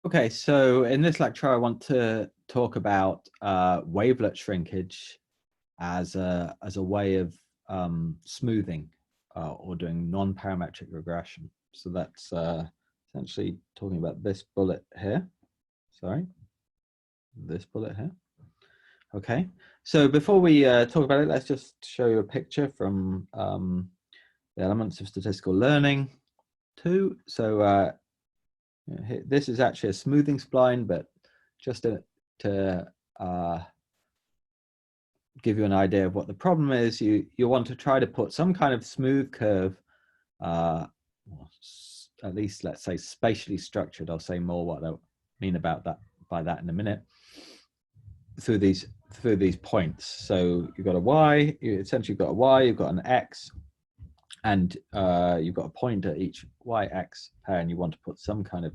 Okay, so in this lecture, I want to talk about wavelet shrinkage as a way of smoothing or doing non-parametric regression. So that's essentially talking about this bullet here. Sorry, this bullet here. Okay, so before we talk about it, let's just show you a picture from the Elements of Statistical Learning 2. So this is actually a smoothing spline, but just to give you an idea of what the problem is, you want to try to put some kind of smooth curve, at least let's say spatially structured. I'll say more what I mean about that by that in a minute. Through these points. So you've got a y, you essentially got a y, you've got an x, and you've got a point at each y-x pair, and you want to put some kind of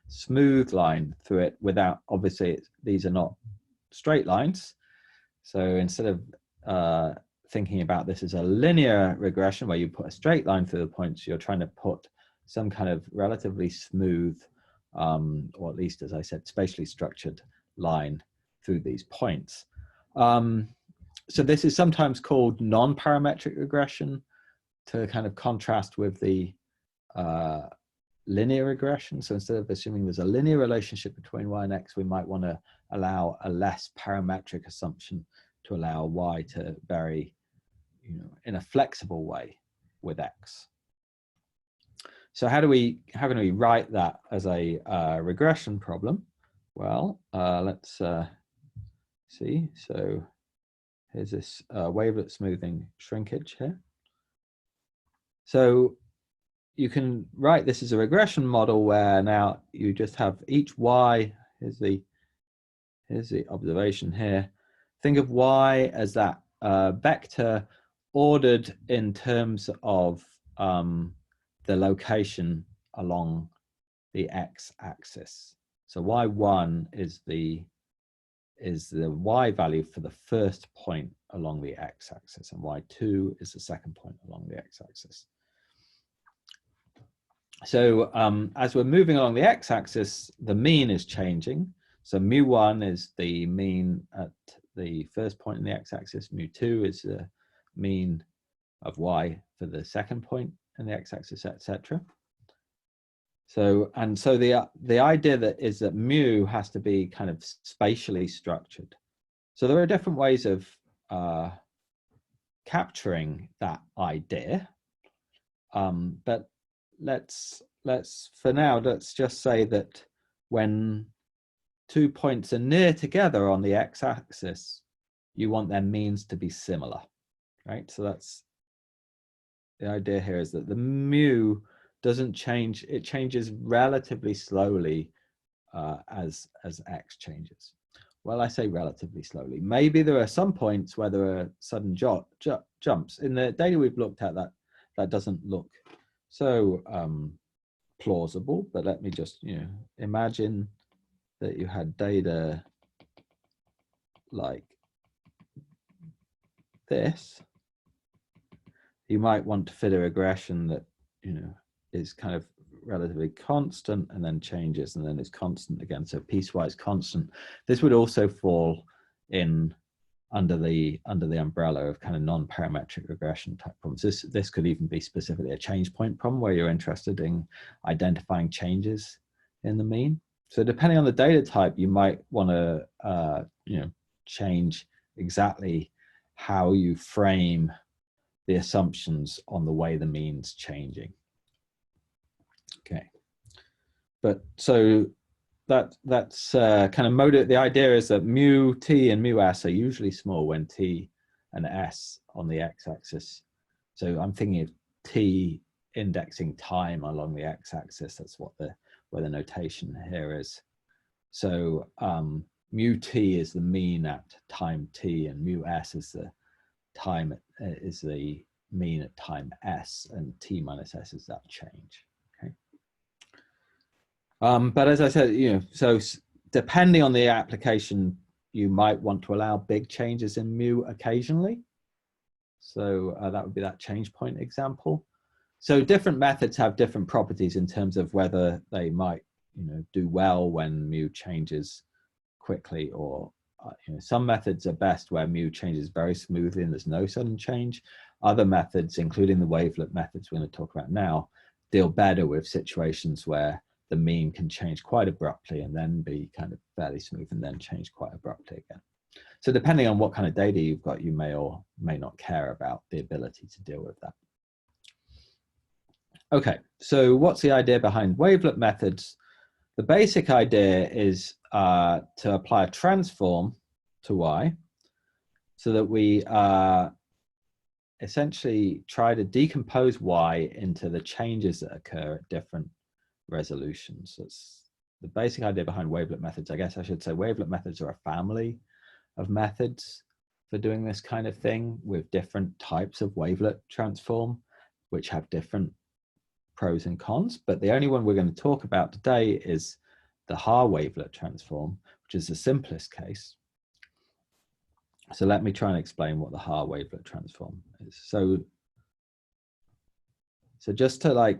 smooth line through it without, obviously, these are not straight lines. So instead of thinking about this as a linear regression where you put a straight line through the points, you're trying to put some kind of relatively smooth, or at least, as I said, spatially structured line through these points. So this is sometimes called non-parametric regression, to kind of contrast with the linear regression. So instead of assuming there's a linear relationship between y and x, we might want to allow a less parametric assumption to allow y to vary, in a flexible way with x. So how can we write that as a regression problem? Well, let's see. So here's this wavelet smoothing shrinkage here. So you can write this as a regression model where now you just have each y, here's the observation here. Think of y as that vector ordered in terms of the location along the x-axis. So y1 is the y value for the first point along the x-axis, and y2 is the second point along the x-axis. So as we're moving along the x-axis, the mean is changing. So mu1 is the mean at the first point in the x-axis. Mu2 is the mean of y for the second point in the x-axis, etc. So the idea is that mu has to be kind of spatially structured. So there are different ways of capturing that idea, but let's for now, let's just say that when 2 points are near together on the x-axis, you want their means to be similar, right? So that's the idea here, is that the mu doesn't change, it changes relatively slowly as x changes. Well, I say relatively slowly. Maybe there are some points where there are sudden jumps. In the data we've looked at, that doesn't look so plausible, but let me just imagine that you had data like this. You might want to fit a regression that is kind of relatively constant and then changes and then is constant again, so piecewise constant. This would also fall in under the umbrella of kind of non-parametric regression type problems. This could even be specifically a change point problem where you're interested in identifying changes in the mean. So depending on the data type, you might want to change exactly how you frame the assumptions on the way the mean's changing. Okay, but so that's kind of motive. The idea is that mu t and mu s are usually small when t and s on the x-axis. So I'm thinking of t indexing time along the x-axis. That's what where the notation here is. So mu t is the mean at time t, and mu s is the time is the mean at time s, and t minus s is that change. But as I said, so depending on the application, you might want to allow big changes in mu occasionally. So that would be that change point example. So different methods have different properties in terms of whether they might do well when mu changes quickly, or some methods are best where mu changes very smoothly and there's no sudden change. Other methods, including the wavelet methods we're going to talk about now, deal better with situations where the mean can change quite abruptly and then be kind of fairly smooth and then change quite abruptly again. So depending on what kind of data you've got, you may or may not care about the ability to deal with that. Okay, so what's the idea behind wavelet methods? The basic idea is to apply a transform to y so that we essentially try to decompose y into the changes that occur at different resolutions. That's the basic idea behind wavelet methods. I guess I should say wavelet methods are a family of methods for doing this kind of thing with different types of wavelet transform, which have different pros and cons. But the only one we're going to talk about today is the Haar wavelet transform, which is the simplest case. So let me try and explain what the Haar wavelet transform is. So just to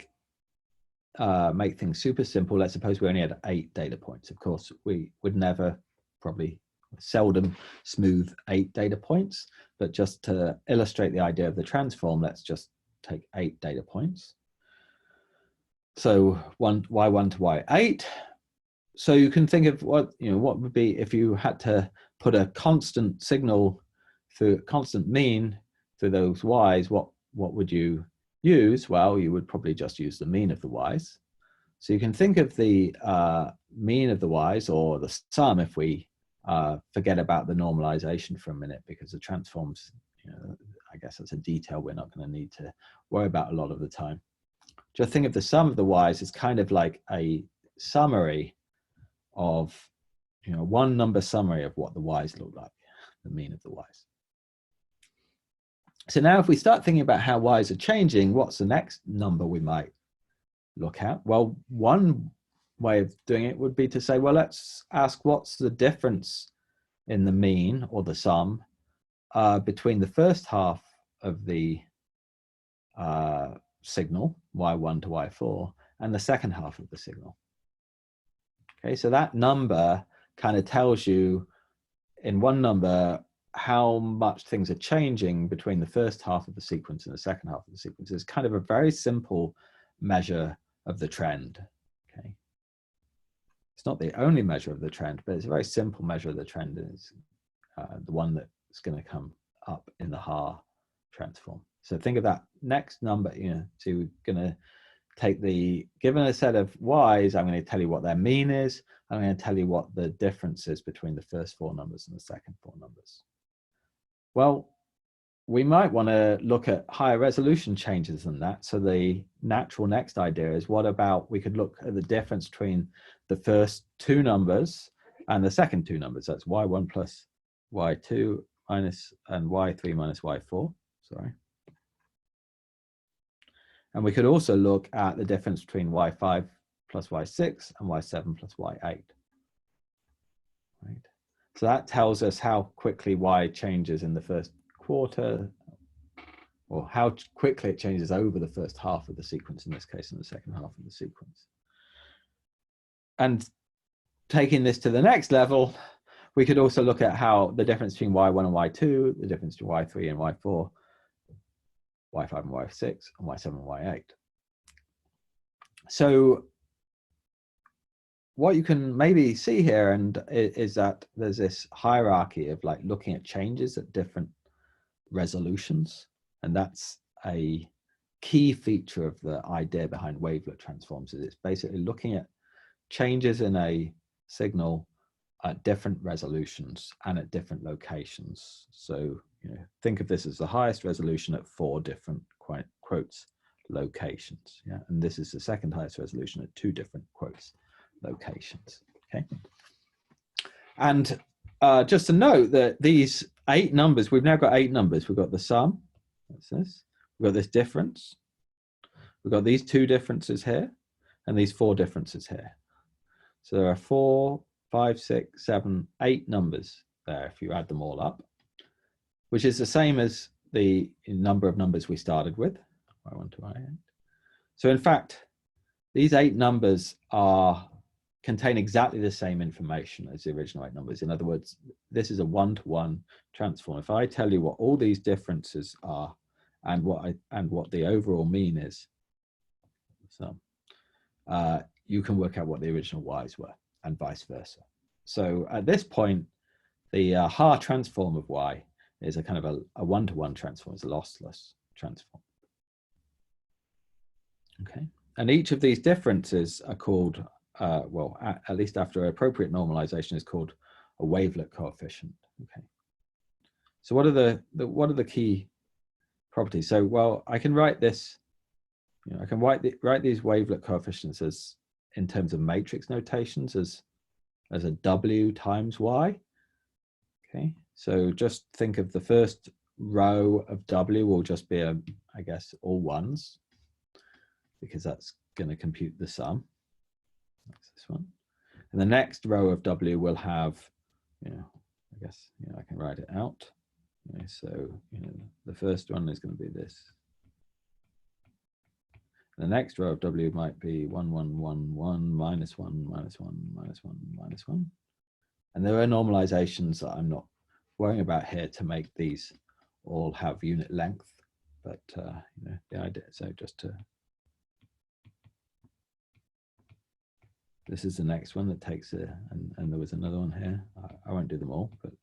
make things super simple, let's suppose we only had 8 data points. Of course, we would never, probably seldom, smooth 8 data points, but just to illustrate the idea of the transform, let's just take 8 data points. So y1 to y8. So you can think of what would be if you had to put a constant signal through constant mean through those y's. What would you use? Well, you would probably just use the mean of the y's. So you can think of the mean of the y's, or the sum, if we forget about the normalization for a minute, because the transforms, I guess that's a detail we're not going to need to worry about a lot of the time. Just think of the sum of the y's as kind of like a summary of, one number summary of what the y's look like, the mean of the y's. So now if we start thinking about how y's are changing, what's the next number we might look at? Well, one way of doing it would be to say, well, let's ask what's the difference in the mean, or the sum, between the first half of the signal, y1 to y4, and the second half of the signal. Okay, so that number kind of tells you in one number how much things are changing between the first half of the sequence and the second half of the sequence. It's kind of a very simple measure of the trend. Okay, it's not the only measure of the trend, but it's a very simple measure of the trend, and it's the one that's going to come up in the Haar transform. So think of that next number, so we're going to take given a set of y's, I'm going to tell you what their mean is. I'm going to tell you what the difference is between the first 4 numbers and the second 4 numbers. Well, we might want to look at higher resolution changes than that. So the natural next idea is, what about we could look at the difference between the first 2 numbers and the second 2 numbers. That's y1 plus y2 minus, and y3 minus y4, sorry. And we could also look at the difference between y5 plus y6 and y7 plus y8. Right? So that tells us how quickly y changes in the first quarter, or how quickly it changes over the first half of the sequence, in this case, in the second half of the sequence. And taking this to the next level, we could also look at how the difference between y1 and y2, the difference between y3 and y4, y5 and y6, and y7 and y8. So what you can maybe see here is that there's this hierarchy of looking at changes at different resolutions. And that's a key feature of the idea behind wavelet transforms, is it's basically looking at changes in a signal at different resolutions and at different locations. So think of this as the highest resolution at 4 different quotes locations. Yeah, and this is the second highest resolution at 2 different quotes locations. Okay, and just to note that these 8 numbers, we've now got 8 numbers. We've got the sum, that's this. We've got this difference. We've got these 2 differences here, and these 4 differences here. So there are 4, 5, 6, 7, 8 numbers there if you add them all up, which is the same as the number of numbers we started with, y1 to y8. So in fact, these 8 numbers are contain exactly the same information as the original 8 numbers. In other words, this is a one-to-one transform. If I tell you what all these differences are and what the overall mean is, so you can work out what the original y's were and vice versa. So at this point, the Haar transform of y is a kind of a one-to-one transform, it's a lossless transform. Okay, and each of these differences are called, well, at least after appropriate normalization, is called a wavelet coefficient. Okay, so what are the key properties? So, well, I can write this, you know, I can write these wavelet coefficients as in terms of matrix notations as a W times Y. Okay, so just think of the first row of W will just be I guess all ones, because that's going to compute the sum. That's this one. And the next row of W will have, you know, I guess, you know, I can write it out. Okay, so, you know, the first one is going to be this. The next row of W might be 1, 1, 1, 1, minus 1, minus 1, minus 1, minus 1. And there are normalizations that I'm not worrying about here to make these all have unit length, but you know, the idea, so just to, this is the next one that takes it, and there was another one here. I won't do them all, but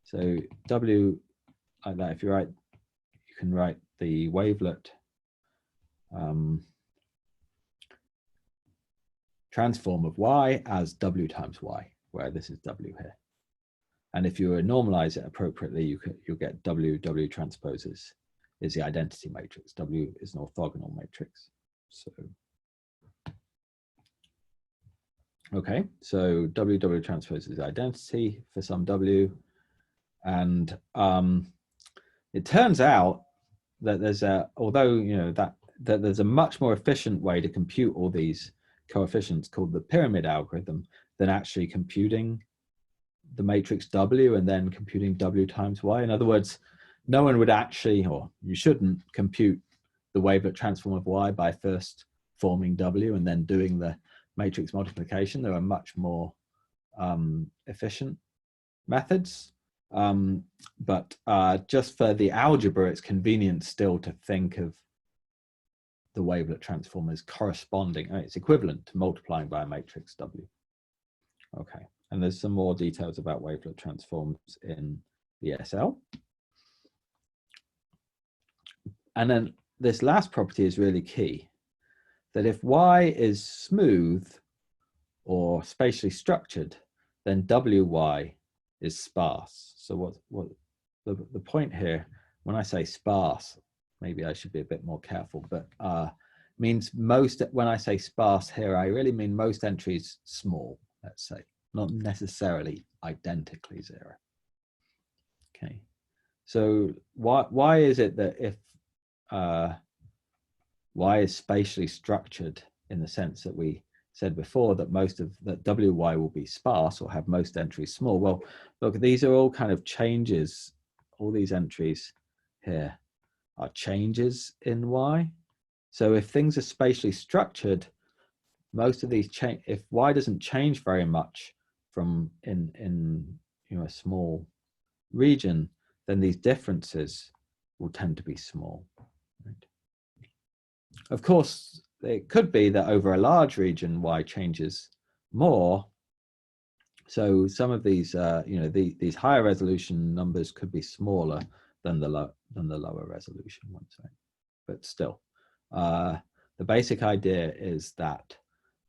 so W like that, if you write, you can write the wavelet transform of Y as W times Y, where this is W here. And if you normalize it appropriately, you'll get W transposes is the identity matrix. W is an orthogonal matrix. So, okay, so W transpose is identity for some W. And it turns out that there's although, you know, that there's a much more efficient way to compute all these coefficients called the pyramid algorithm than actually computing the matrix W and then computing W times Y. In other words, no one would actually, or you shouldn't, compute the wavelet transform of Y by first forming W and then doing the matrix multiplication. There are much more efficient methods. But just for the algebra, it's convenient still to think of the wavelet transform as corresponding, it's equivalent to multiplying by a matrix W. Okay, and there's some more details about wavelet transforms in the SL. And then this last property is really key, that if Y is smooth or spatially structured, then WY is sparse. So what the point here, when I say sparse, maybe I should be a bit more careful, but means most, when I say sparse here, I really mean most entries small, let's say, not necessarily identically zero. Okay, so why is it that if Y is spatially structured in the sense that we said before that that WY will be sparse or have most entries small? Well, look, these are all kind of changes. All these entries here are changes in Y. So if things are spatially structured, most of these change. If Y doesn't change very much from in you know, a small region, then these differences will tend to be small. Right? Of course, it could be that over a large region, Y changes more. So some of these, you know, these higher resolution numbers could be smaller than the lower resolution ones, right? But still, the basic idea is that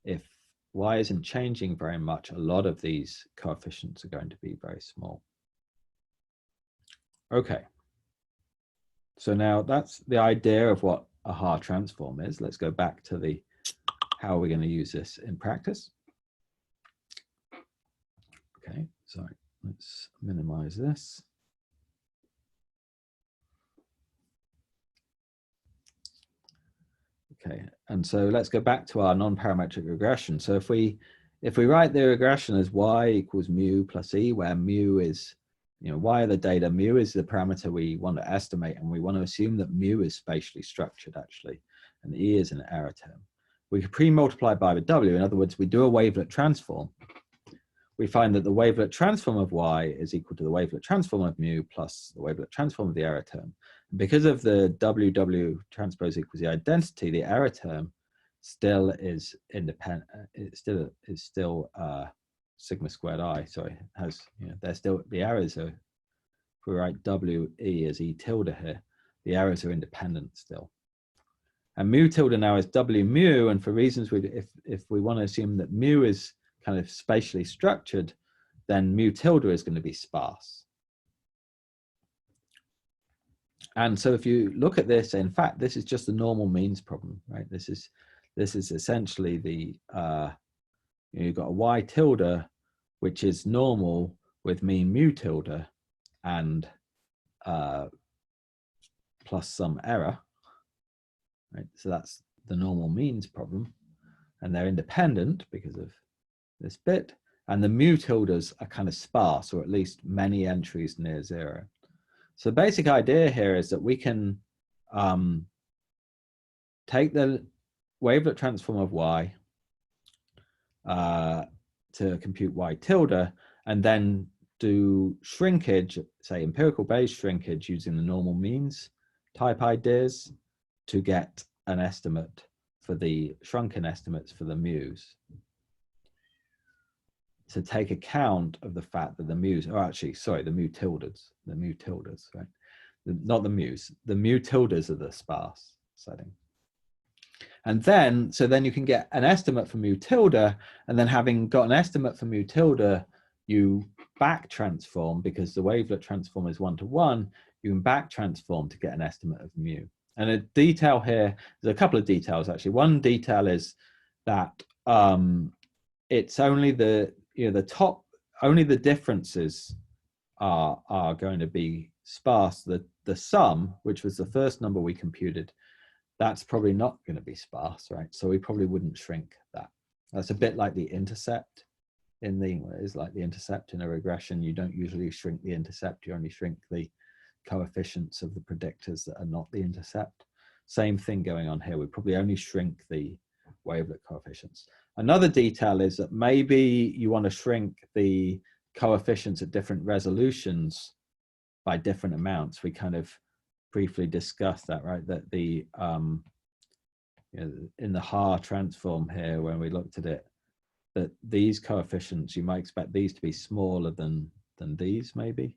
if Y isn't changing very much, a lot of these coefficients are going to be very small. Okay. So now that's the idea of what a Haar transform is. Let's go back to how we're going to use this in practice. Okay, so let's minimize this. Okay, and so let's go back to our non-parametric regression. So if we write the regression as Y equals mu plus E, where mu is, you know, Y are the data, mu is the parameter we want to estimate, and we want to assume that mu is spatially structured actually, and E is an error term. we could pre-multiply by the w. In other words, we do a wavelet transform. We find that the wavelet transform of y is equal to the wavelet transform of mu plus the wavelet transform of the error term. And because of the w transpose equals the identity, the error term still is independent. It still is sigma squared I. Sorry, has, you know, there's still the errors are. If we write WE as E tilde here, the errors are independent still. And mu tilde now is W mu, and for reasons if we want to assume that mu is kind of spatially structured, then mu tilde is going to be sparse. And so if you look at this, in fact, this is just the normal means problem, right? This is essentially the you know, you've got a y tilde, which is normal with mean mu tilde and plus some error, right? So that's the normal means problem, and they're independent because of this bit, and the mu tildes are kind of sparse, or at least many entries near zero. So the basic idea here is that we can take the wavelet transform of y to compute y tilde, and then do shrinkage, say empirical Bayes shrinkage using the normal means type ideas to get an estimate for the shrunken estimates for the mu's. To take account of the fact that the mu's, or actually, sorry, the mu tildes, right? Not the mu's, the mu tildes are the sparse setting. And then, so then you can get an estimate for mu tilde, and then having got an estimate for mu tilde, you back transform, because the wavelet transform is 1-to-1, you can back transform to get an estimate of mu. And a detail here, there's a couple of details actually. One detail is that it's only the, you know, the top, only the differences are going to be sparse. The sum, which was the first number we computed, that's probably not going to be sparse, right? So we probably wouldn't shrink that. That's a bit like the intercept in the, is like the intercept in a regression. You don't usually shrink the intercept, you only shrink the coefficients of the predictors that are not the intercept. Same thing going on here. We probably only shrink the wavelet coefficients. Another detail is that maybe you want to shrink the coefficients at different resolutions by different amounts. We kind of briefly discussed that, right? That the you know, in the Haar transform here, when we looked at it, that these coefficients, you might expect these to be smaller than these maybe.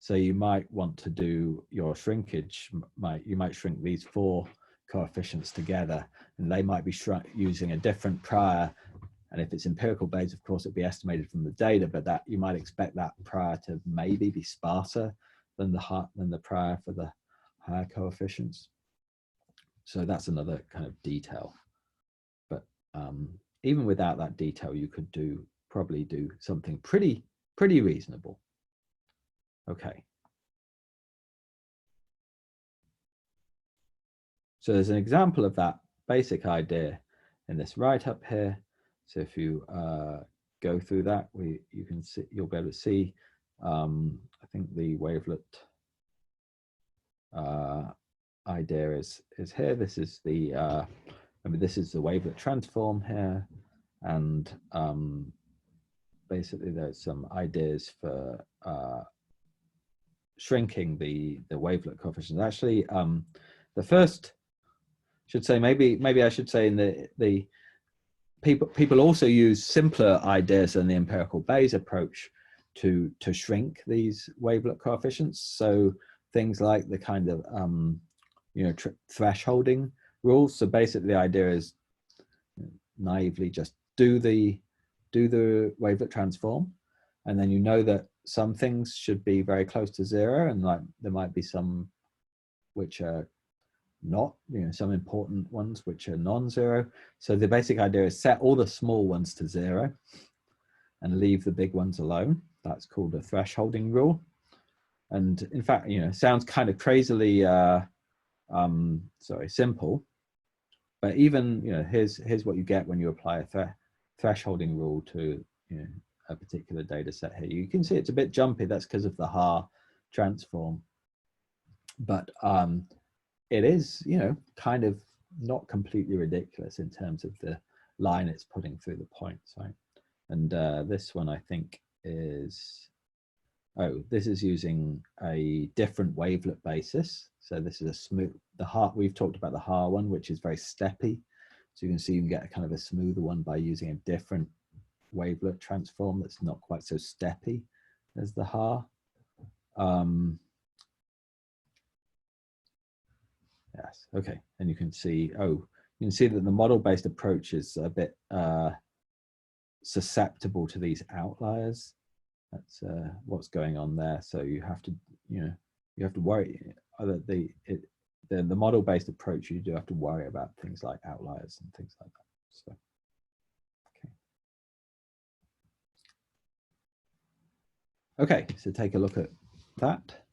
So you might want to do your shrinkage, you might shrink these 4 coefficients together, and they might be shrunk using a different prior. And if it's empirical Bayes, of course, it'd be estimated from the data, but that you might expect that prior to maybe be sparser than the prior for the higher coefficients. So that's another kind of detail. But even without that detail, you could probably do something pretty reasonable. Okay. So there's an example of that basic idea in this write-up here. So if you go through that, you can see, you'll be able to see, I think the wavelet idea is here. This is the this is the wavelet transform here, and basically there's some ideas for shrinking the wavelet coefficients. Actually, the first should say, maybe I should say, in the people also use simpler ideas than the empirical Bayes approach to shrink these wavelet coefficients. So things like the kind of you know, thresholding rules. So basically the idea is naively just do the wavelet transform, and then you know that some things should be very close to 0, and like there might be some which are not, you know, some important ones which are non-zero. So the basic idea is set all the small ones to 0 and leave the big ones alone. That's called a thresholding rule. And in fact, you know, sounds kind of crazily simple, but even, you know, here's what you get when you apply a thresholding rule to, you know, a particular data set here. You can see it's a bit jumpy. That's because of the Haar transform, but it is, you know, kind of not completely ridiculous in terms of the line it's putting through the points, right? And this one I think is, oh, this is using a different wavelet basis. So this is a smooth, we've talked about the Haar one, which is very steppy. So you can see you can get a kind of a smoother one by using a different wavelet transform that's not quite so steppy as the Haar. Yes, okay, and you can see, you can see that the model-based approach is a bit susceptible to these outliers. That's what's going on there. So you have to, you have to worry that the model-based approach, you do have to worry about things like outliers and things like that. So, okay, so take a look at that.